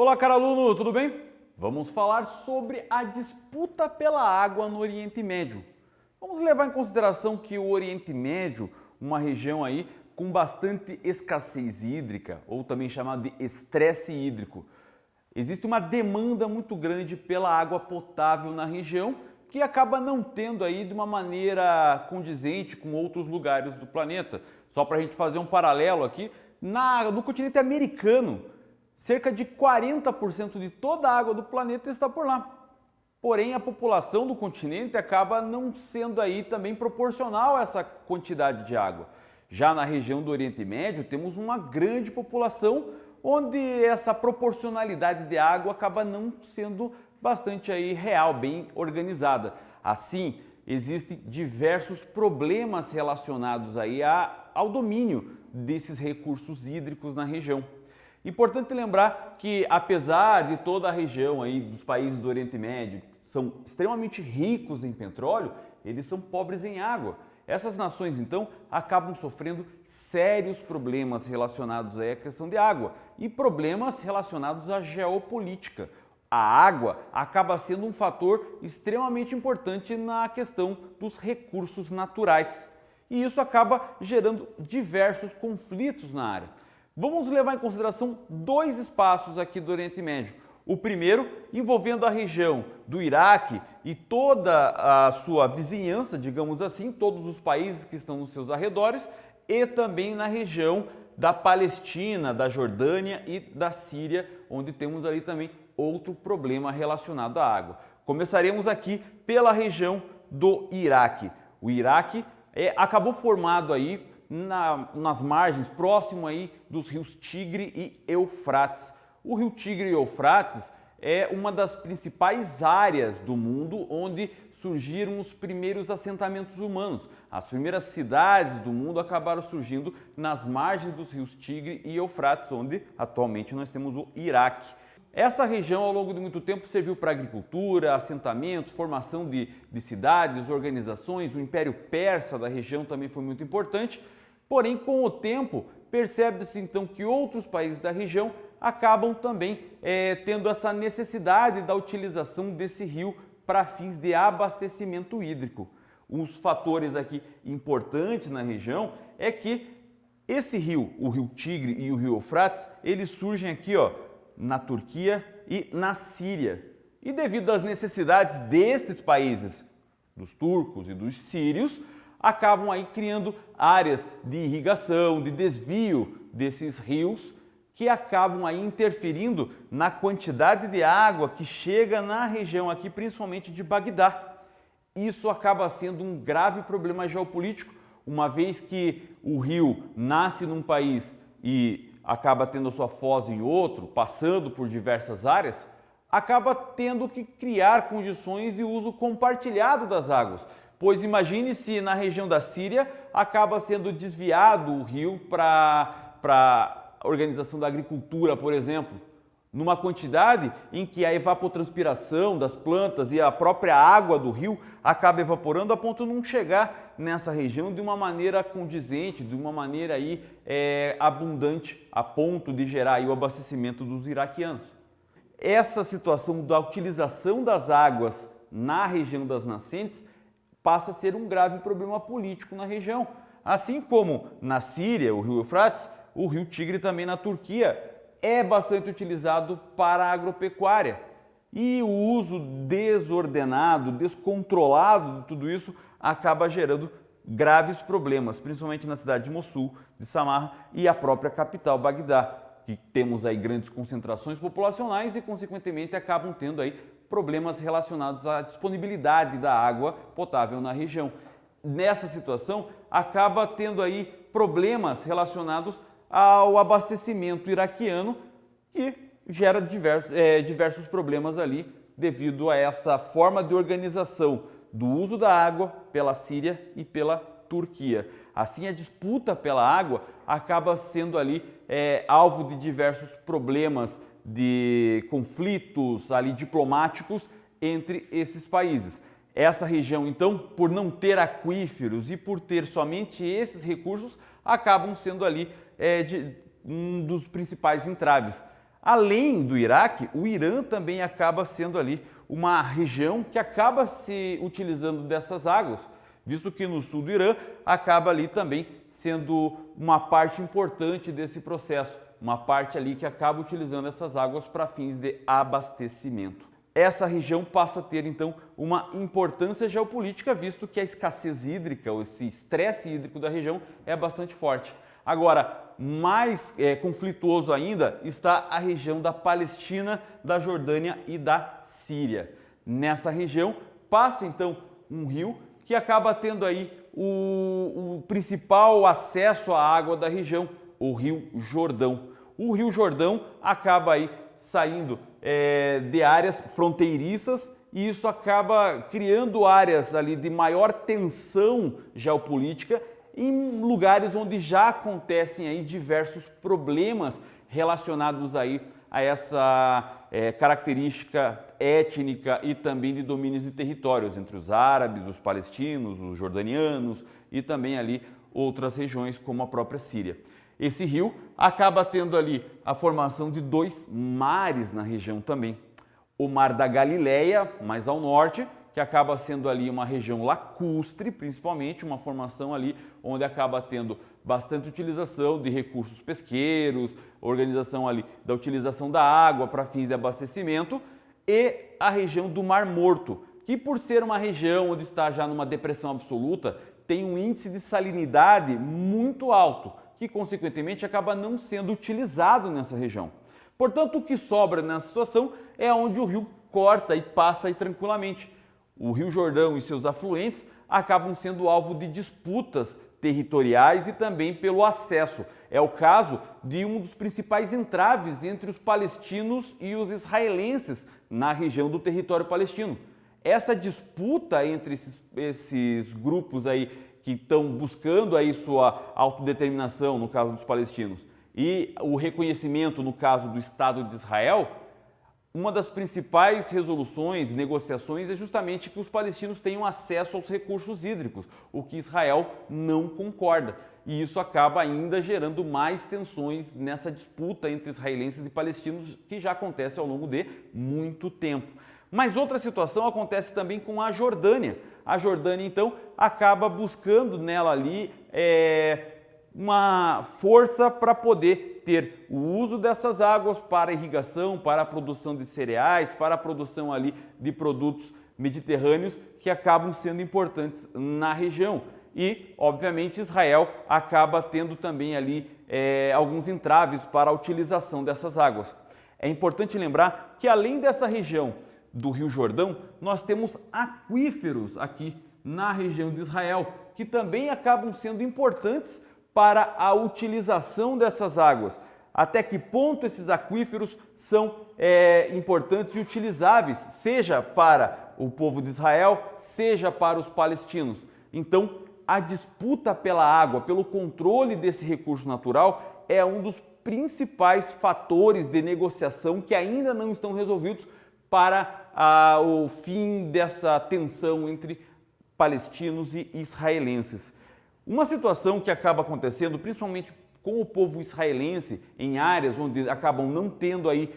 Olá, caro aluno, tudo bem? Vamos falar sobre a disputa pela água no Oriente Médio. Vamos levar em consideração que o Oriente Médio, uma região aí com bastante escassez hídrica, ou também chamado de estresse hídrico. Existe uma demanda muito grande pela água potável na região, que acaba não tendo aí de uma maneira condizente com outros lugares do planeta. Só para a gente fazer um paralelo aqui, no continente americano, cerca de 40% de toda a água do planeta está por lá. Porém, a população do continente acaba não sendo aí também proporcional a essa quantidade de água. Já na região do Oriente Médio, temos uma grande população onde essa proporcionalidade de água acaba não sendo bastante aí real, bem organizada. Assim, existem diversos problemas relacionados aí ao domínio desses recursos hídricos na região. Importante lembrar que, apesar de toda a região aí dos países do Oriente Médio são extremamente ricos em petróleo, eles são pobres em água. Essas nações, então, acabam sofrendo sérios problemas relacionados à questão de água e problemas relacionados à geopolítica. A água acaba sendo um fator extremamente importante na questão dos recursos naturais e isso acaba gerando diversos conflitos na área. Vamos levar em consideração dois espaços aqui do Oriente Médio. O primeiro envolvendo a região do Iraque e toda a sua vizinhança, digamos assim, todos os países que estão nos seus arredores, e também na região da Palestina, da Jordânia e da Síria, onde temos ali também outro problema relacionado à água. Começaremos aqui pela região do Iraque. O Iraque acabou formado aí nas margens, próximo aí dos rios Tigre e Eufrates. O rio Tigre e Eufrates é uma das principais áreas do mundo onde surgiram os primeiros assentamentos humanos. As primeiras cidades do mundo acabaram surgindo nas margens dos rios Tigre e Eufrates, onde atualmente nós temos o Iraque. Essa região, ao longo de muito tempo, serviu para agricultura, assentamentos, formação de cidades, organizações. O Império Persa da região também foi muito importante. Porém, com o tempo, percebe-se então que outros países da região acabam também tendo essa necessidade da utilização desse rio para fins de abastecimento hídrico. Os fatores aqui importantes na região é que esse rio, o rio Tigre e o rio Eufrates, eles surgem aqui, ó, na Turquia e na Síria. E devido às necessidades destes países, dos turcos e dos sírios, acabam aí criando áreas de irrigação, de desvio desses rios, que acabam aí interferindo na quantidade de água que chega na região aqui, principalmente de Bagdá. Isso acaba sendo um grave problema geopolítico, uma vez que o rio nasce num país e acaba tendo a sua foz em outro, passando por diversas áreas, acaba tendo que criar condições de uso compartilhado das águas. Pois imagine se na região da Síria acaba sendo desviado o rio para a organização da agricultura, por exemplo, numa quantidade em que a evapotranspiração das plantas e a própria água do rio acaba evaporando a ponto de não chegar nessa região de uma maneira condizente, de uma maneira aí, abundante, a ponto de gerar aí o abastecimento dos iraquianos. Essa situação da utilização das águas na região das nascentes passa a ser um grave problema político na região. Assim como na Síria, o rio Eufrates, o rio Tigre também na Turquia é bastante utilizado para a agropecuária. E o uso desordenado, descontrolado de tudo isso acaba gerando graves problemas, principalmente na cidade de Mossul, de Samarra e a própria capital, Bagdá, que temos aí grandes concentrações populacionais e, consequentemente, acabam tendo aí problemas relacionados à disponibilidade da água potável na região. Nessa situação, acaba tendo aí problemas relacionados ao abastecimento iraquiano, que gera diversos problemas ali devido a essa forma de organização do uso da água pela Síria e pela Turquia. Assim, a disputa pela água acaba sendo ali alvo de diversos problemas, de conflitos ali diplomáticos entre esses países. Essa região, então, por não ter aquíferos e por ter somente esses recursos, acabam sendo ali um dos principais entraves. Além do Iraque, o Irã também acaba sendo ali uma região que acaba se utilizando dessas águas, visto que no sul do Irã acaba ali também sendo uma parte importante desse processo, uma parte ali que acaba utilizando essas águas para fins de abastecimento. Essa região passa a ter então uma importância geopolítica, visto que a escassez hídrica, ou esse estresse hídrico da região é bastante forte. Agora, mais conflituoso ainda está a região da Palestina, da Jordânia e da Síria. Nessa região passa então um rio que acaba tendo aí o principal acesso à água da região, o Rio Jordão. O Rio Jordão acaba aí saindo de áreas fronteiriças e isso acaba criando áreas ali de maior tensão geopolítica em lugares onde já acontecem aí diversos problemas relacionados aí a essa característica étnica e também de domínios de territórios entre os árabes, os palestinos, os jordanianos e também ali outras regiões como a própria Síria. Esse rio acaba tendo ali a formação de dois mares na região também. O Mar da Galileia, mais ao norte, que acaba sendo ali uma região lacustre, principalmente, uma formação ali onde acaba tendo bastante utilização de recursos pesqueiros, organização ali da utilização da água para fins de abastecimento, e a região do Mar Morto, que por ser uma região onde está já numa depressão absoluta, tem um índice de salinidade muito alto, que consequentemente acaba não sendo utilizado nessa região. Portanto, o que sobra nessa situação é onde o rio corta e passa aí tranquilamente. O Rio Jordão e seus afluentes acabam sendo alvo de disputas territoriais e também pelo acesso. É o caso de um dos principais entraves entre os palestinos e os israelenses na região do território palestino. Essa disputa entre esses grupos aí que estão buscando aí sua autodeterminação, no caso dos palestinos, e o reconhecimento, no caso do Estado de Israel, uma das principais resoluções, negociações, é justamente que os palestinos tenham acesso aos recursos hídricos, o que Israel não concorda. E isso acaba ainda gerando mais tensões nessa disputa entre israelenses e palestinos, que já acontece ao longo de muito tempo. Mas outra situação acontece também com a Jordânia. A Jordânia, então, acaba buscando nela ali uma força para poder ter o uso dessas águas para irrigação, para a produção de cereais, para a produção ali de produtos mediterrâneos que acabam sendo importantes na região. E, obviamente, Israel acaba tendo também ali alguns entraves para a utilização dessas águas. É importante lembrar que, além dessa região do Rio Jordão, nós temos aquíferos aqui na região de Israel, que também acabam sendo importantes para a utilização dessas águas. Até que ponto esses aquíferos são importantes e utilizáveis, seja para o povo de Israel, seja para os palestinos. Então, a disputa pela água, pelo controle desse recurso natural, é um dos principais fatores de negociação que ainda não estão resolvidos para o fim dessa tensão entre palestinos e israelenses. Uma situação que acaba acontecendo, principalmente com o povo israelense, em áreas onde acabam não tendo aí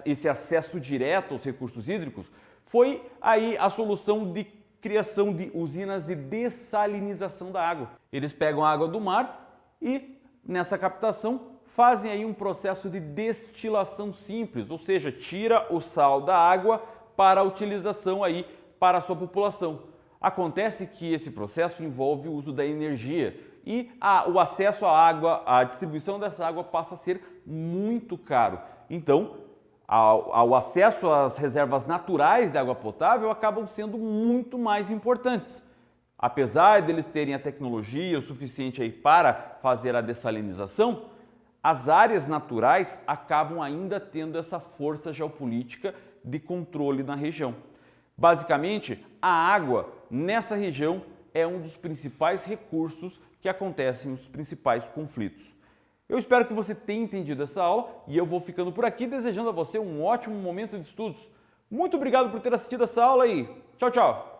esse acesso direto aos recursos hídricos, foi aí a solução de criação de usinas de dessalinização da água. Eles pegam a água do mar e, nessa captação, fazem aí um processo de destilação simples, ou seja, tira o sal da água para a utilização aí para a sua população. Acontece que esse processo envolve o uso da energia e o acesso à água, a distribuição dessa água passa a ser muito caro. Então, ao acesso às reservas naturais de água potável acabam sendo muito mais importantes. Apesar deles terem a tecnologia o suficiente aí para fazer a dessalinização, as áreas naturais acabam ainda tendo essa força geopolítica de controle na região. Basicamente, a água nessa região é um dos principais recursos que acontecem nos principais conflitos. Eu espero que você tenha entendido essa aula e eu vou ficando por aqui desejando a você um ótimo momento de estudos. Muito obrigado por ter assistido essa aula e tchau, tchau!